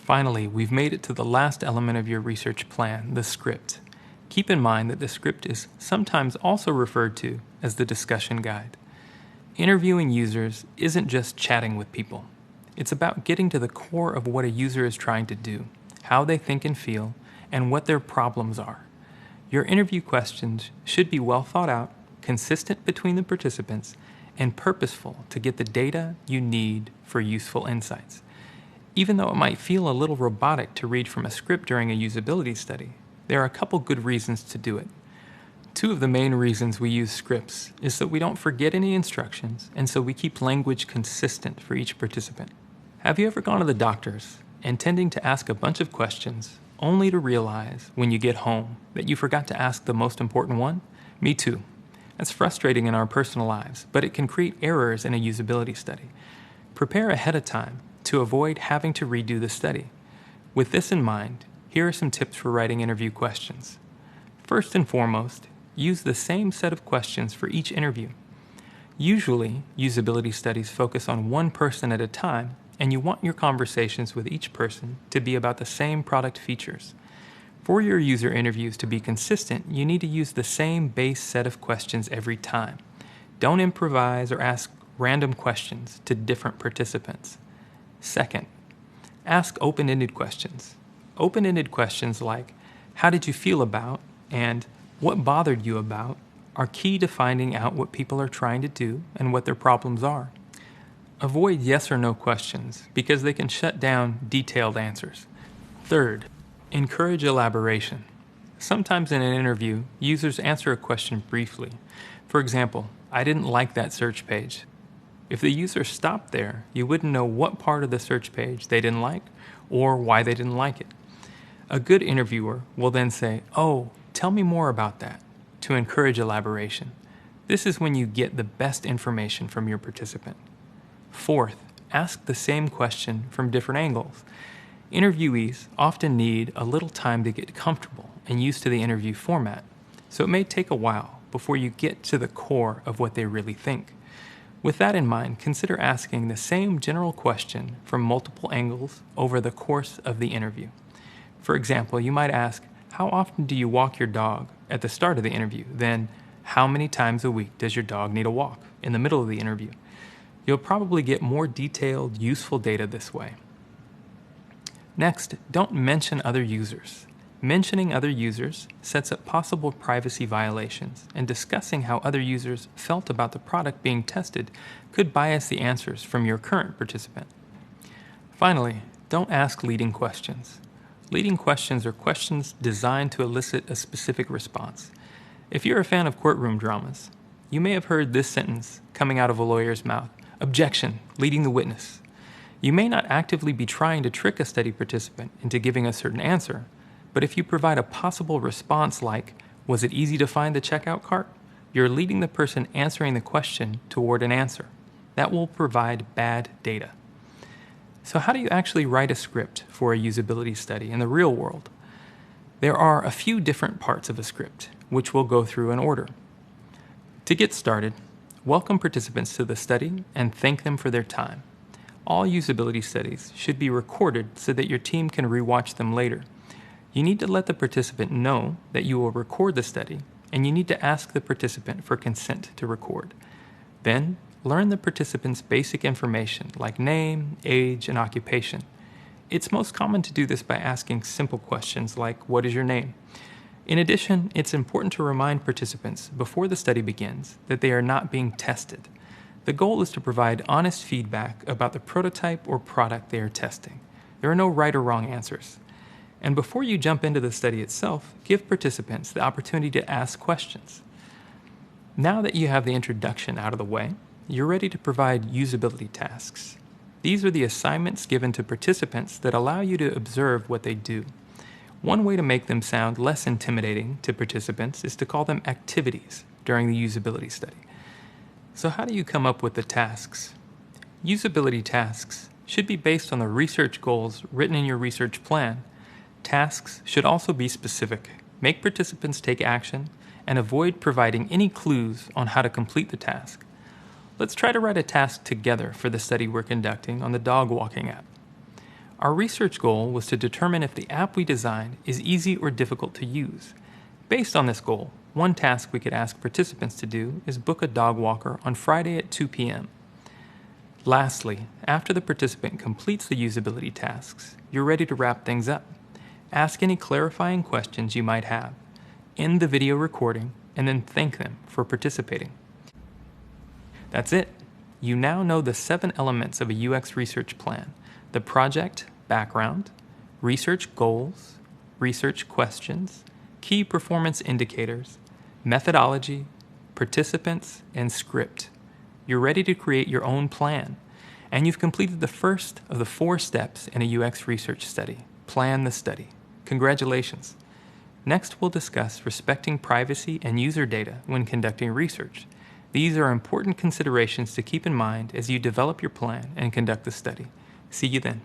Finally, we've made it to the last element of your research plan, the script. Keep in mind that the script is sometimes also referred to as the discussion guide. Interviewing users isn't just chatting with people. It's about getting to the core of what a user is trying to do, how they think and feel, and what their problems are. Your interview questions should be well thought out, consistent between the participants, and purposeful to get the data you need for useful insights. Even though it might feel a little robotic to read from a script during a usability study, there are a couple good reasons to do it. Two of the main reasons we use scripts is that we don't forget any instructions, and so we keep language consistent for each participant. Have you ever gone to the doctor's, intending to ask a bunch of questions, only to realize when you get home that you forgot to ask the most important one? Me too. That's frustrating in our personal lives, but it can create errors in a usability study. Prepare ahead of time to avoid having to redo the study. With this in mind, here are some tips for writing interview questions. First and foremost, use the same set of questions for each interview. Usually, usability studies focus on one person at a time, and you want your conversations with each person to be about the same product features. For your user interviews to be consistent, you need to use the same base set of questions every time. Don't improvise or ask random questions to different participants. Second, ask open-ended questions. Open-ended questions like, how did you feel about, and what bothered you about, are key to finding out what people are trying to do and what their problems are. Avoid yes or no questions because they can shut down detailed answers. Third, encourage elaboration. Sometimes in an interview, users answer a question briefly. For example, I didn't like that search page. If the user stopped there, you wouldn't know what part of the search page they didn't like or why they didn't like it. A good interviewer will then say, "Oh, tell me more about that," to encourage elaboration. This is when you get the best information from your participant. Fourth, ask the same question from different angles. Interviewees often need a little time to get comfortable and used to the interview format, so it may take a while before you get to the core of what they really think. With that in mind, consider asking the same general question from multiple angles over the course of the interview. For example, you might ask, how often do you walk your dog at the start of the interview? Then, how many times a week does your dog need a walk in the middle of the interview? You'll probably get more detailed, useful data this way. Next, don't mention other users. Mentioning other users sets up possible privacy violations, and discussing how other users felt about the product being tested could bias the answers from your current participant. Finally, don't ask leading questions. Leading questions are questions designed to elicit a specific response. If you're a fan of courtroom dramas, you may have heard this sentence coming out of a lawyer's mouth: "Objection, leading the witness." You may not actively be trying to trick a study participant into giving a certain answer, but if you provide a possible response like, "Was it easy to find the checkout cart?" you're leading the person answering the question toward an answer. That will provide bad data. So how do you actually write a script for a usability study in the real world? There are a few different parts of a script, which we'll go through in order. To get started, welcome participants to the study and thank them for their time. All usability studies should be recorded so that your team can rewatch them later. You need to let the participant know that you will record the study, and you need to ask the participant for consent to record. Then, learn the participant's basic information like name, age, and occupation. It's most common to do this by asking simple questions like, "What is your name?" In addition, it's important to remind participants before the study begins that they are not being tested. The goal is to provide honest feedback about the prototype or product they are testing. There are no right or wrong answers. And before you jump into the study itself, give participants the opportunity to ask questions. Now that you have the introduction out of the way, you're ready to provide usability tasks. These are the assignments given to participants that allow you to observe what they do. One way to make them sound less intimidating to participants is to call them activities during the usability study. So how do you come up with the tasks? Usability tasks should be based on the research goals written in your research plan. Tasks should also be specific. Make participants take action and avoid providing any clues on how to complete the task. Let's try to write a task together for the study we're conducting on the dog walking app. Our research goal was to determine if the app we designed is easy or difficult to use. Based on this goal, one task we could ask participants to do is book a dog walker on Friday at 2 p.m. Lastly, after the participant completes the usability tasks, you're ready to wrap things up. Ask any clarifying questions you might have, end the video recording, and then thank them for participating. That's it. You now know the 7 elements of a UX research plan: the project background, research goals, research questions, key performance indicators, methodology, participants, and script. You're ready to create your own plan, and you've completed the first of the 4 steps in a UX research study: plan the study. Congratulations. Next, we'll discuss respecting privacy and user data when conducting research. These are important considerations to keep in mind as you develop your plan and conduct the study. See you then.